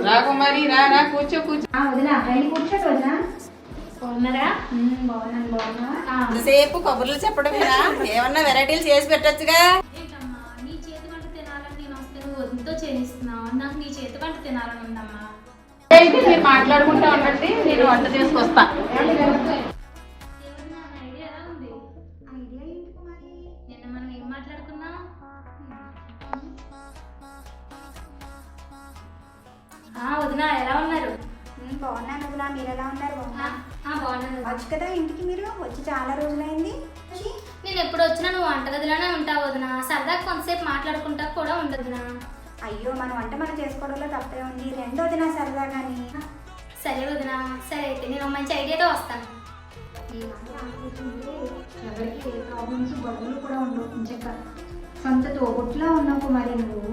రా కుమారి రా రా కూర్చో కూర్చో. వదినా రండి కూర్చోండి వదినా. బాగున్నారా? బాగున్నాను. బాగున్నా సేపు కబుర్లు చెప్పడమేనా? ఏమన్నా వెరైటీలు చేసి పెట్టొచ్చుగా. ఏంటమ్మా నీ చేతి వంట తినాలని నేను వస్తే నువ్వు వద్దుతో చేయిస్తున్నావు. నాకు నీ చేతి వంట తినాలని ఉందమ్మా. అయితే మీరు మాట్లాడుకుంటా ఉండండి, నేను వంట చేసుకొస్తా. ఐడియా ఎలా ఉంది? ఐడియా ఏంటి కుమారి? నిన్న మనం ఏం మాట్లాడుకున్నాం? వదినా ఎలా ఉన్నారు? బాగున్నాను వదినా. మీరు ఎలా ఉన్నారు? బాగున్నాను. వచ్చు కదా ఇంటికి, మీరు వచ్చి చాలా రోజులైంది. నేను ఎప్పుడు వచ్చినా నువ్వు వంటగదిలోనే ఉంటావు వదినా. సరదాగా కొంతసేపు మాట్లాడుకుంటా కూడా ఉండదునా. అయ్యో, మన వంట మనం చేసుకోవడంలో తప్పే ఉంది. రెండో వదినా సరదాగాని. సరే వదినా. సరే అయితే నేను మంచి ఐడియాతో వస్తాను. ఎవరికి ఏ ప్రాబ్లమ్స్ గొడవలు కూడా ఉండవు. సొంత తోబుట్టులా ఉన్నావు కుమారి నువ్వు.